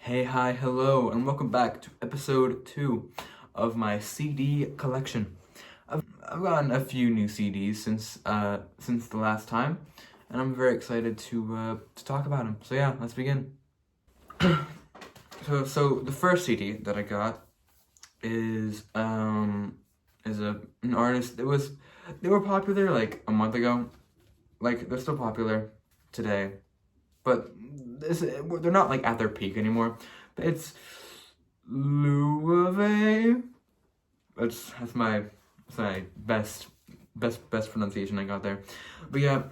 Hey, hi, hello, and welcome back to episode 2 of my CD collection. I've gotten a few new CDs since the last time, and I'm very excited to talk about them. So yeah, let's begin. So the first CD that I got is an artist they were popular like a month ago, like they're still popular today, but they're not like at their peak anymore. But it's Laufey. That's my best pronunciation I got there. But yeah,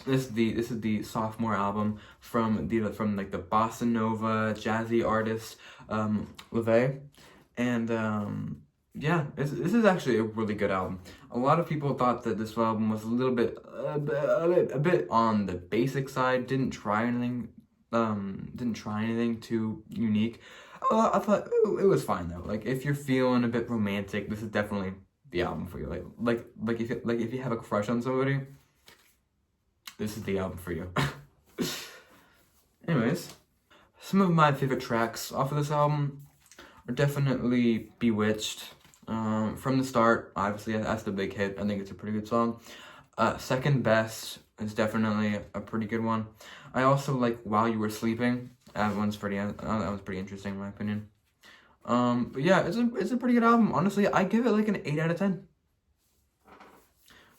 this is the sophomore album from like the bossa nova jazzy artist Laufey, and yeah, this is actually a really good album. A lot of people thought that this album was a bit on the basic side. Didn't try anything too unique. I thought it was fine though. Like if you're feeling a bit romantic, this is definitely the album for you. If you have a crush on somebody, this is the album for you. Anyways, some of my favorite tracks off of this album are definitely Bewitched. From the start, obviously that's the big hit. I think it's a pretty good song. Second Best is definitely a pretty good one. I also like While You Were Sleeping. That one's pretty interesting in my opinion. But yeah, it's a pretty good album. Honestly, I give it like an 8 out of 10.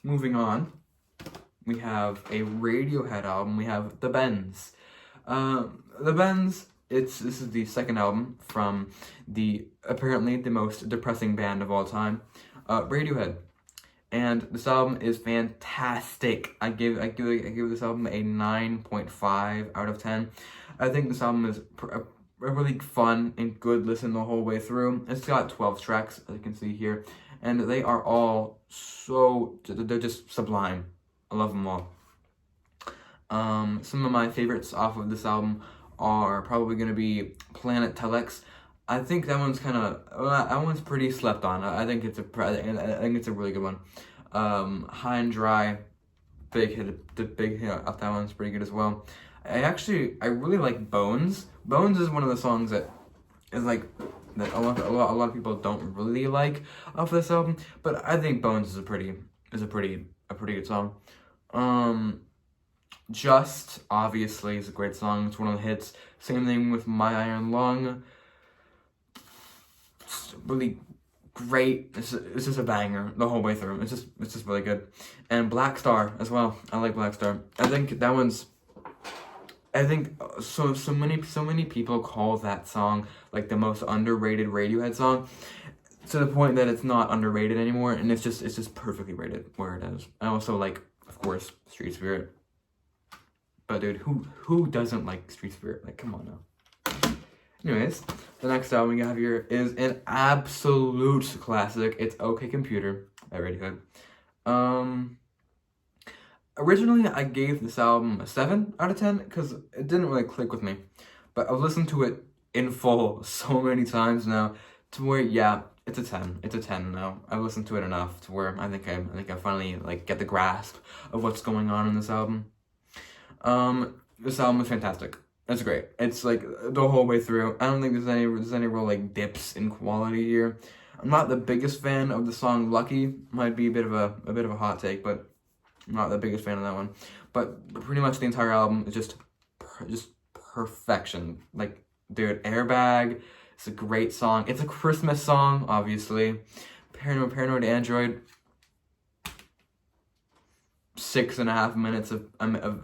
Moving on, we have a Radiohead album. We have The Bends. The Bends. This is the second album from apparently the most depressing band of all time, Radiohead, and this album is fantastic. I give this album a 9.5 out of 10. I think this album is a really fun and good listen the whole way through. It's got 12 tracks, as you can see here, and they are all they're just sublime. I love them all. Some of my favorites off of this album are probably going to be Planet Telex. I think that one's pretty slept on. I think it's a really good one. High and Dry, the big hit off that one's pretty good as well. I really like Bones. Bones is one of the songs that is like that a lot of people don't really like off this album, but I think Bones is a pretty good song. Just obviously is a great song. It's one of the hits. Same thing with My Iron Lung. It's really great. It's just a banger the whole way through. It's just really good. And Black Star as well. I like Black Star. I think so many people call that song like the most underrated Radiohead song, to the point that it's not underrated anymore, and it's just perfectly rated where it is. I also like, of course, Street Spirit. But dude, who doesn't like Street Spirit? Like, come on now. Anyways, the next album we have here is an absolute classic. It's OK Computer by Radiohead. Originally, I gave this album a 7 out of 10 because it didn't really click with me. But I've listened to it in full so many times now to where, yeah, it's a 10. It's a 10 now. I've listened to it enough to where I think I finally like get the grasp of what's going on in this album. This album is fantastic. It's great. It's like the whole way through. I don't think there's any real like dips in quality here. I'm not the biggest fan of the song Lucky. Might be a bit of a hot take, but I'm not the biggest fan of that one. But pretty much the entire album is just perfection. Like, dude, Airbag. It's a great song. It's a Christmas song, obviously. Paranoid Android. 6.5 minutes of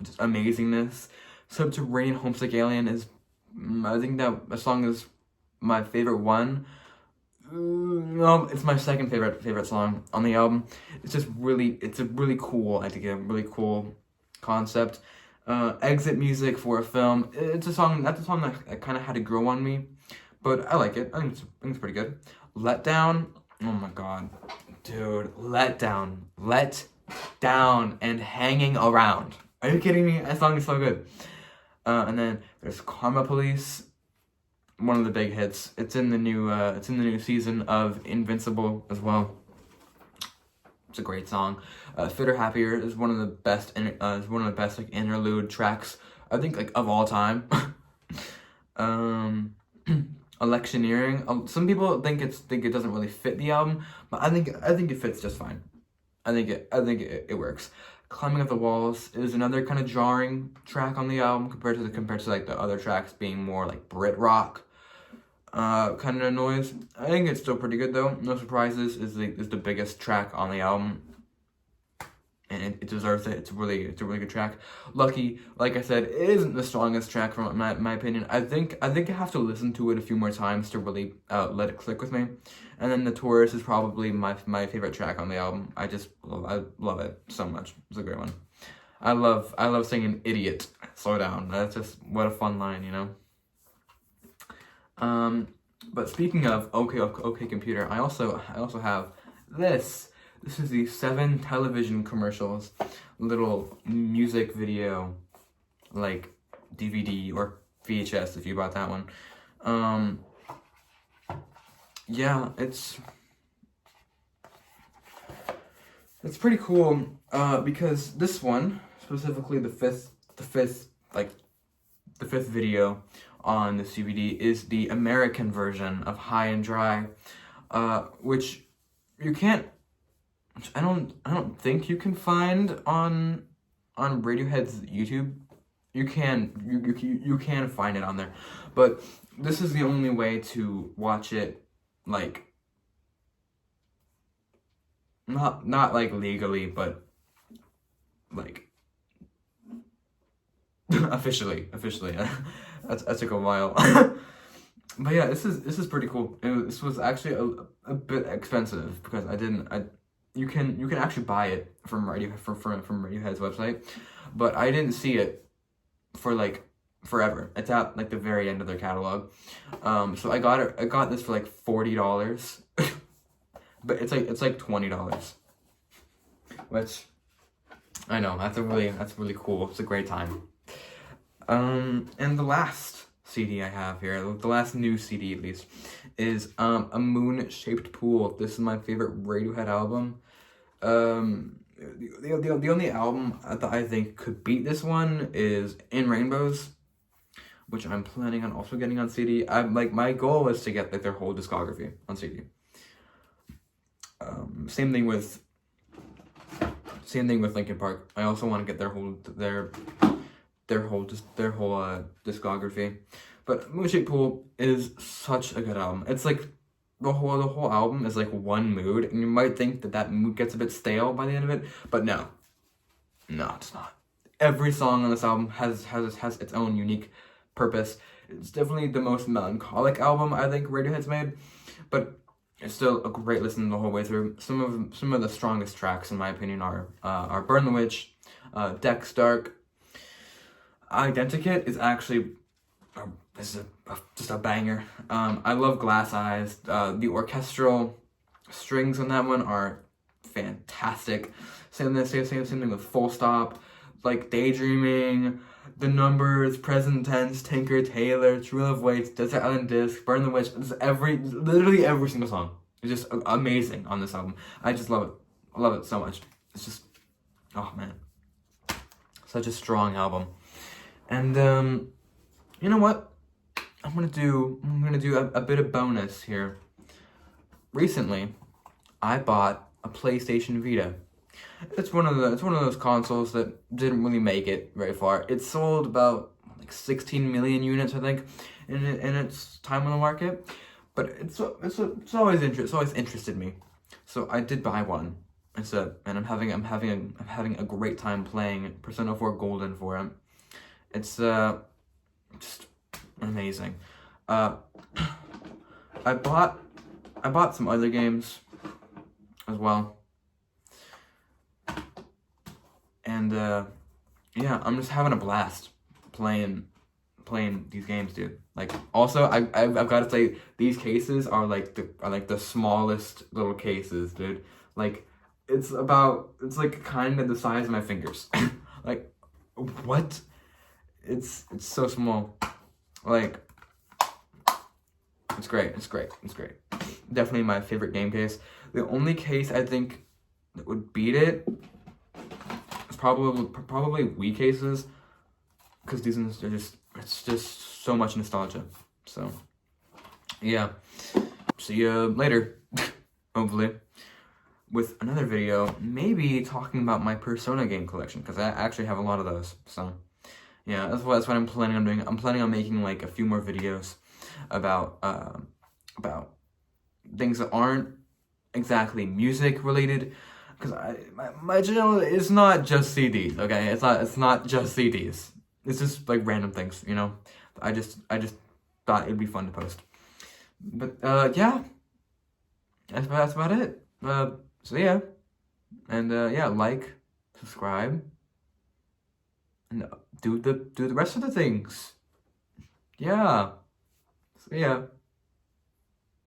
just amazingness. Subterranean Homesick Alien is, I think that song is my favorite one. No, it's my second favorite song on the album. It's a really cool idea, really cool concept. Exit music for a film. That's a song that kind of had to grow on me, but I like it. I think it's pretty good. Let Down. Oh my god, dude, Let Down and Hanging Around. Are you kidding me? That song is so good. And then there's Karma Police, one of the big hits. It's in the new season of Invincible as well. It's a great song. Fitter Happier is one of the best like interlude tracks I think like of all time. Um, Electioneering. Some people think it doesn't really fit the album, but I think it fits just fine. I think it works. Climbing Up the Walls is another kind of jarring track on the album compared to like the other tracks being more like Brit rock kind of noise. I think it's still pretty good though. No Surprises is the biggest track on the album, and it deserves it. It's a really good track. Lucky, like I said, it isn't the strongest track from my opinion. I think I have to listen to it a few more times to really let it click with me. And then The Tourist is probably my favorite track on the album. I love it so much. It's a great one. I love singing "Idiot, Slow Down." That's just what a fun line, you know. But speaking of okay Computer, I also have this. This is the 7 television commercials, little music video, like DVD or VHS if you bought that one. Yeah, it's pretty cool. Because this one, specifically the fifth video on this DVD is the American version of High and Dry, which you can't. I don't think you can find on Radiohead's YouTube. You can find it on there, but this is the only way to watch it, like not like legally, but like officially. That took a while. But yeah, this is pretty cool. This was actually a bit expensive because you can actually buy it from Radiohead's website, but I didn't see it for like forever. It's at like the very end of their catalog. So I got this for like $40, but it's like $20, which I know that's really cool. It's a great time. And the last CD I have here, the last new CD at least, is A Moon-Shaped Pool. This is my favorite Radiohead album. The only album that I think could beat this one is In Rainbows, which I'm planning on also getting on CD. My goal is to get like their whole discography on CD. Same thing with Linkin Park. I also want to get their whole discography. But Moonshaped Pool is such a good album. It's like the whole album is like one mood, and you might think that mood gets a bit stale by the end of it, but no, it's not. Every song on this album has its own unique purpose. It's definitely the most melancholic album I think Radiohead's made, but it's still a great listen the whole way through. Some of the strongest tracks in my opinion are Burn the Witch, Deck's Dark. Identikit is actually just a banger. I love Glass Eyes. The orchestral strings on that one are fantastic. Same thing with Full Stop, like Daydreaming, The Numbers, Present Tense, Tinker Tailor, True Love Waits, Desert Island Disc, Burn the Witch. Literally every single song is just amazing on this album. I just love it. I love it so much. It's just, oh man, such a strong album. And you know what? I'm gonna do a bit of bonus here. Recently, I bought a PlayStation Vita. It's one of those consoles that didn't really make it very far. It sold about like 16 million units, I think, in its time on the market. But it's always interested me. So I did buy one. And I'm having a great time playing Persona 4 Golden for it. It's just amazing. I bought some other games as well. And yeah, I'm just having a blast playing these games, dude. Like, also I've got to say, these cases are like the smallest little cases, dude. Like, it's like kind of the size of my fingers. Like, what? It's so small. Like, it's great. Definitely my favorite game case. The only case I think that would beat it is probably Wii cases, because these ones are just it's just so much nostalgia. So yeah, see you later, hopefully, with another video, maybe talking about my Persona game collection, because I actually have a lot of those. So yeah, that's what I'm planning on doing. I'm planning on making like a few more videos about things that aren't exactly music related, because my channel is not just CDs. Okay, it's not just CDs. It's just like random things, you know. I just thought it'd be fun to post. But yeah, that's about it. So yeah, and yeah, like, subscribe, and do the rest of the things. Yeah. So yeah.